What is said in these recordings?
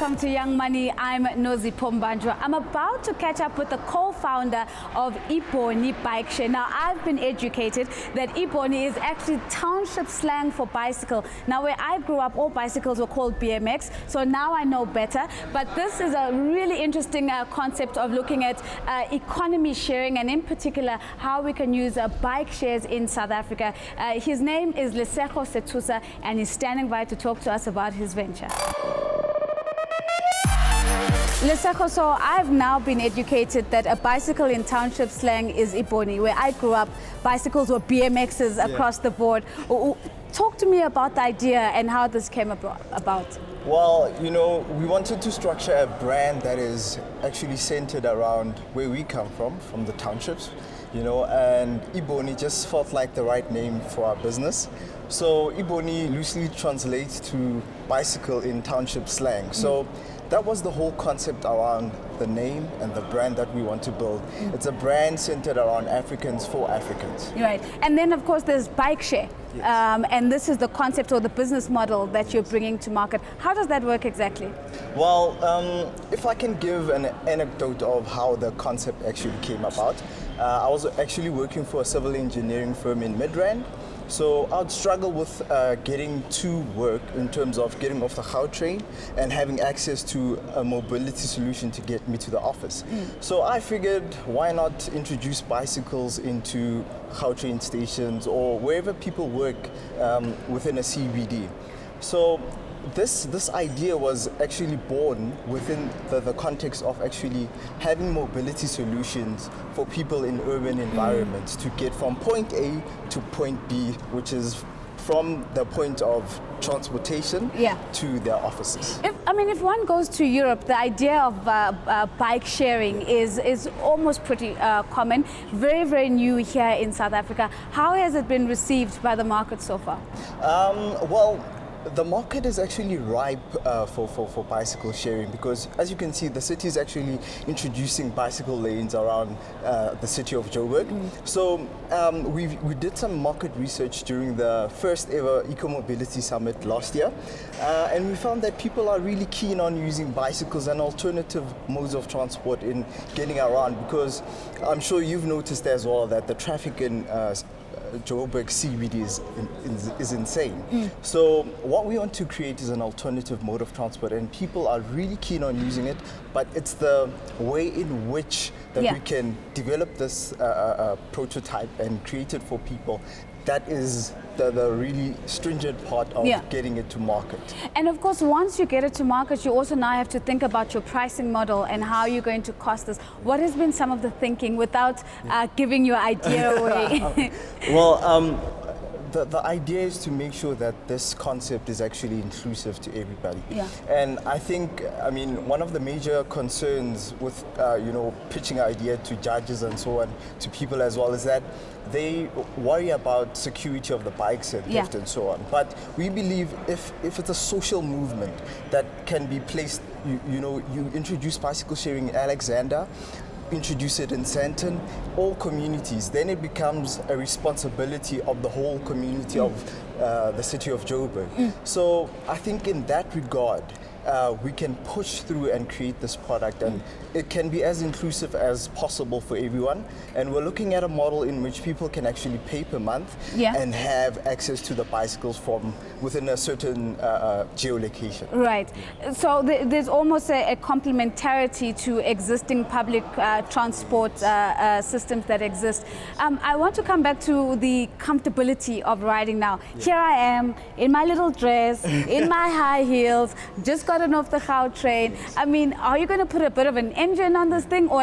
welcome to Young Money. I'm Nozi Pombanjwa. I'm about to catch up with the co-founder of iBoni bike share. Now, I've been educated that iBoni is actually township slang for bicycle. Now, where I grew up, all bicycles were called BMX, so now I know better. But this is a really interesting concept of looking at economy sharing, and in particular, how we can use bike shares in South Africa. His name is Lesego Sethusa, and he's standing by to talk to us about his venture. Lesego, so I've now been educated that a bicycle in township slang is iBoni. Where I grew up, bicycles were BMXs across the board. Talk to me about the idea and how this came about. Well, you know, we wanted to structure a brand that is actually centered around where we come from the townships, you know, and iBoni just felt like the right name for our business. So iBoni loosely translates to bicycle in township slang. So that was the whole concept around the name and the brand that we want to build. It's a brand centered around Africans for Africans. Right. And then, of course, there's bike share. Yes. And this is the concept or the business model that you're bringing to market. How does that work exactly? Well, if I can give an anecdote of how the concept actually came about, I was actually working for a civil engineering firm in Midrand. So I'd struggle with getting to work in terms of getting off the Gautrain and having access to a mobility solution to get me to the office. So I figured, why not introduce bicycles into Gautrain stations or wherever people work within a CBD. So this idea was actually born within the context of actually having mobility solutions for people in urban environments to get from point A to point B, which is from the point of transportation to their offices. If one goes to Europe, the idea of bike sharing is almost pretty common, very, very new here in South Africa. How has it been received by the market so far? Well, the market is actually ripe for bicycle sharing because, as you can see, the city is actually introducing bicycle lanes around the city of Joburg. So we did some market research during the first ever Eco-Mobility Summit last year, and we found that people are really keen on using bicycles and alternative modes of transport in getting around, because I'm sure you've noticed as well that the traffic in Joburg CBD is insane. So what we want to create is an alternative mode of transport, and people are really keen on using it, but it's the way in which that we can develop this prototype and create it for people that is the really stringent part of getting it to market. And of course, once you get it to market, you also now have to think about your pricing model and how you're going to cost this. What has been some of the thinking without giving your idea away? Well, the idea is to make sure that this concept is actually inclusive to everybody. And I think, one of the major concerns with, pitching an idea to judges and so on, to people as well, is that they worry about security of the bikes and theft and so on. But we believe if it's a social movement that can be placed, you introduce bicycle sharing in Alexander, introduce it in Sandton, all communities, then it becomes a responsibility of the whole community of the city of Joburg. So I think in that regard, we can push through and create this product, and it can be as inclusive as possible for everyone. And we're looking at a model in which people can actually pay per month and have access to the bicycles from within a certain geolocation. Right. So there's almost a complementarity to existing public transport systems that exist. I want to come back to the comfortability of riding now. Here I am in my little dress, in my high heels, just gotten off the Gautrain. Are you going to put a bit of an engine on this thing, or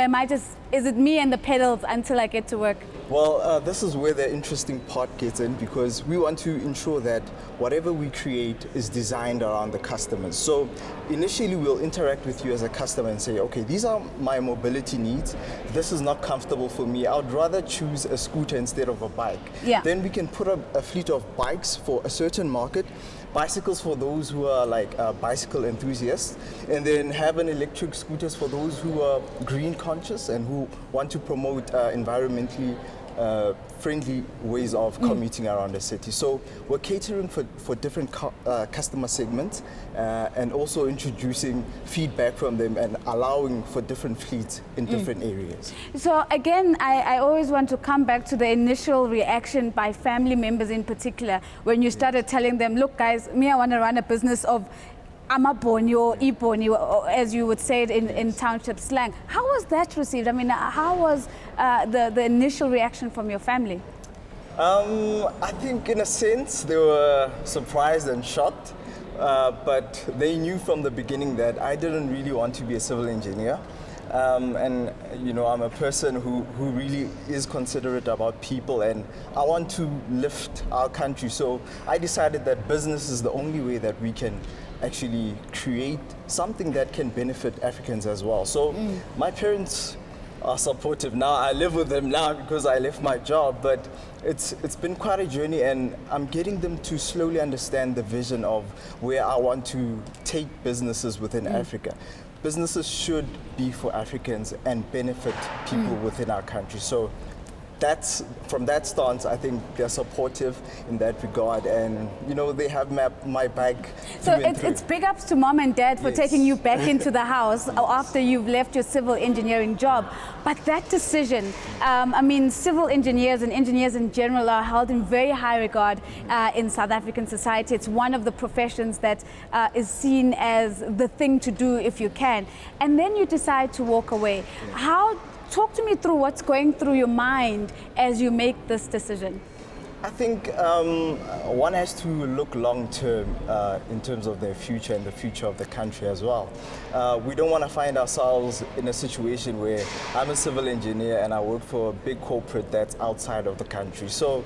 is it me and the pedals until I get to work? Well, this is where the interesting part gets in, because we want to ensure that whatever we create is designed around the customers. So initially we'll interact with you as a customer and say, okay, these are my mobility needs. This is not comfortable for me. I would rather choose a scooter instead of a bike. Then we can put up a fleet of bikes for a certain market, bicycles for those who are like bicycle enthusiasts, and then have an electric scooters for those who are green conscious and who want to promote environmentally friendly ways of commuting around the city. So we're catering for different customer segments and also introducing feedback from them and allowing for different fleets in different areas. So again, I always want to come back to the initial reaction by family members in particular when you started telling them, look guys, I want to run a business of iBoni or Iboni, or as you would say it in township slang. How was that received? I mean, how was the initial reaction from your family? I think in a sense they were surprised and shocked, but they knew from the beginning that I didn't really want to be a civil engineer. And you know, I'm a person who really is considerate about people, and I want to lift our country. So I decided that business is the only way that we can actually create something that can benefit Africans as well. So my parents are supportive now. I live with them now because I left my job, but it's been quite a journey, and I'm getting them to slowly understand the vision of where I want to take businesses within Africa. Businesses should be for Africans and benefit people within our country. So that's, from that stance, I think they're supportive in that regard, and you know, they have my back. So it's big ups to mom and dad for taking you back into the house after you've left your civil engineering job. But that decision, I mean, civil engineers and engineers in general are held in very high regard in South African society. It's one of the professions that is seen as the thing to do if you can. And then you decide to walk away. Talk to me through what's going through your mind as you make this decision. I think one has to look long term in terms of their future and the future of the country as well. We don't want to find ourselves in a situation where I'm a civil engineer and I work for a big corporate that's outside of the country. So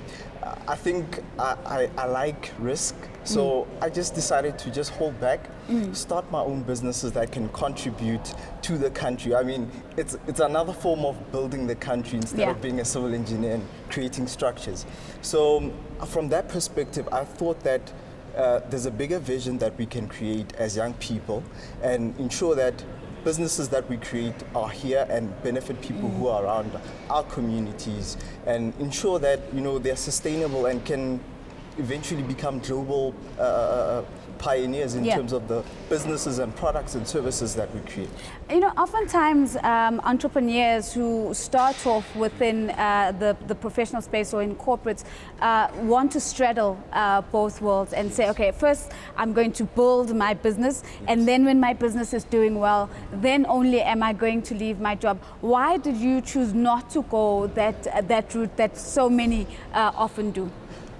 I think I like risk. So I just decided to just hold back, start my own businesses that can contribute to the country. I mean, it's another form of building the country instead of being a civil engineer and creating structures. So from that perspective, I thought that there's a bigger vision that we can create as young people and ensure that businesses that we create are here and benefit people who are around our communities, and ensure that, you know, they're sustainable and can eventually become global pioneers in terms of the businesses and products and services that we create. You know, oftentimes entrepreneurs who start off within the professional space or in corporates want to straddle both worlds and say, okay, first I'm going to build my business, and then when my business is doing well, then only am I going to leave my job. Why did you choose not to go that route that so many often do?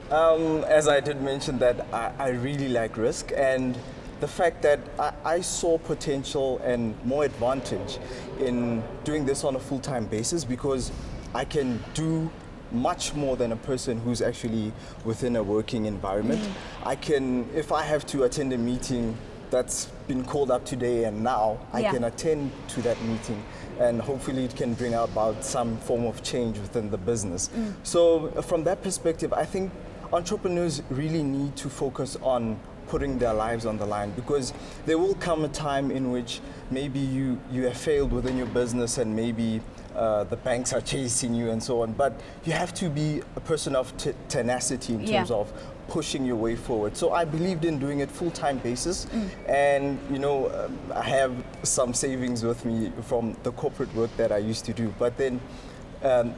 As I did mention, that I really like risk, and the fact that I saw potential and more advantage in doing this on a full-time basis, because I can do much more than a person who's actually within a working environment. I can, if I have to attend a meeting that's been called up today and now, I can attend to that meeting, and hopefully it can bring about some form of change within the business. So from that perspective, I think entrepreneurs really need to focus on putting their lives on the line, because there will come a time in which maybe you have failed within your business, and maybe the banks are chasing you and so on, but you have to be a person of tenacity in terms of pushing your way forward. So I believed in doing it full-time basis, and you know, I have some savings with me from the corporate work that I used to do, but then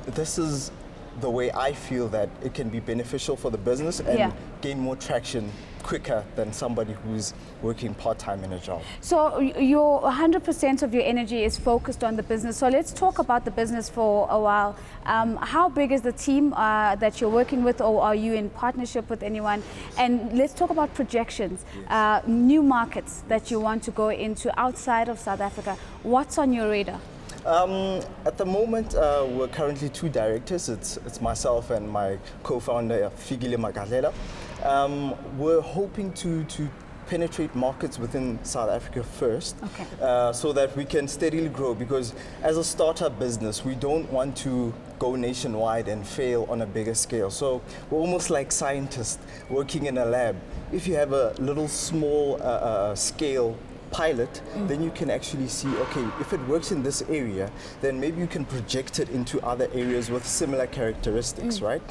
this is the way I feel that it can be beneficial for the business and gain more traction quicker than somebody who's working part-time in a job. So your 100% of your energy is focused on the business. So let's talk about the business for a while. How big is the team that you're working with, or are you in partnership with anyone? And let's talk about projections, new markets that you want to go into outside of South Africa. What's on your radar? At the moment, we're currently 2 directors. It's myself and my co-founder, Figile Magalela. We're hoping to penetrate markets within South Africa first, so that we can steadily grow, because as a startup business, we don't want to go nationwide and fail on a bigger scale. So we're almost like scientists working in a lab. If you have a little small scale pilot, then you can actually see, okay, if it works in this area, then maybe you can project it into other areas with similar characteristics, right?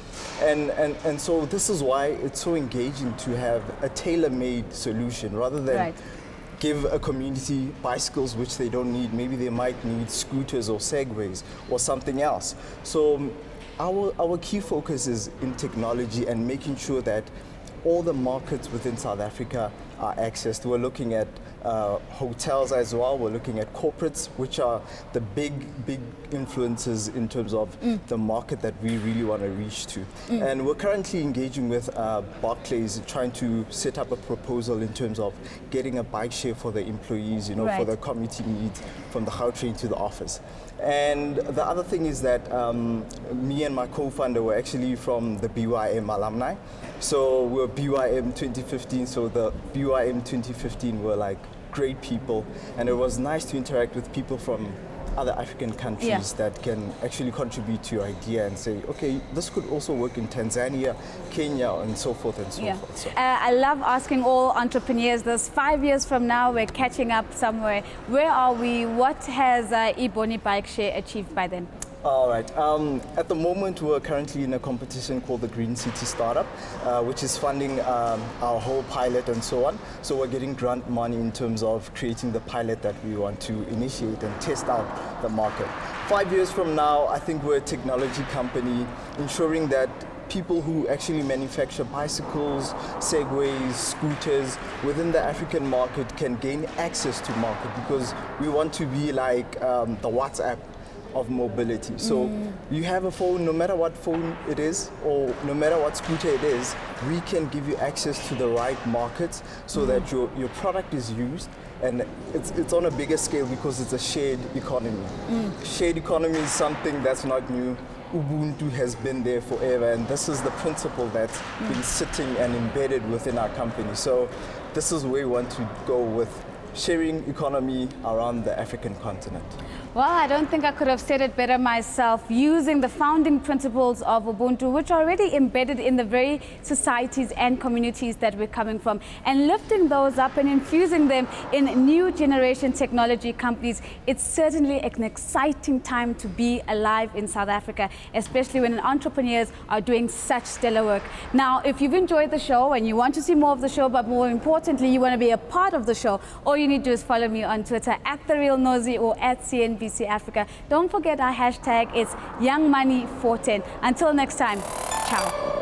And so this is why it's so engaging to have a tailor-made solution rather than give a community bicycles which they don't need. Maybe they might need scooters or segways or something else. So our key focus is in technology and making sure that all the markets within South Africa are accessed. We're looking at hotels as well. We're looking at corporates, which are the big influences in terms of the market that we really want to reach to. And we're currently engaging with Barclays, trying to set up a proposal in terms of getting a bike share for the employees, you know, for the community needs from the Gautrain to the office. And the other thing is that me and my co-founder were actually from the BYM alumni. So we're BYM 2015, so the BYM 2015 were like great people, and it was nice to interact with people from other African countries that can actually contribute to your idea and say, okay, this could also work in Tanzania, Kenya, and so forth and so forth. So. I love asking all entrepreneurs this. 5 years from now, we're catching up somewhere. Where are we? What has iBoni Bike Share achieved by then? All right. At the moment, we're currently in a competition called the Green City Startup, which is funding our whole pilot and so on. So we're getting grant money in terms of creating the pilot that we want to initiate and test out the market. 5 years from now, I think we're a technology company ensuring that people who actually manufacture bicycles, segways, scooters within the African market can gain access to market, because we want to be like the WhatsApp of mobility. So you have a phone, no matter what phone it is or no matter what scooter it is, we can give you access to the right markets so that your product is used, and it's on a bigger scale because it's a shared economy. Shared economy is something that's not new. Ubuntu has been there forever, and this is the principle that's been sitting and embedded within our company. So this is where we want to go with sharing economy around the African continent. Well, I don't think I could have said it better myself. Using the founding principles of Ubuntu, which are already embedded in the very societies and communities that we're coming from, and lifting those up and infusing them in new generation technology companies. It's certainly an exciting time to be alive in South Africa, especially when entrepreneurs are doing such stellar work. Now, if you've enjoyed the show and you want to see more of the show, but more importantly, you want to be a part of the show, all you need to do is follow me on Twitter @TheRealNozi or @CNBC Africa. Don't forget our hashtag, it's YoungMoney410. Until next time, ciao.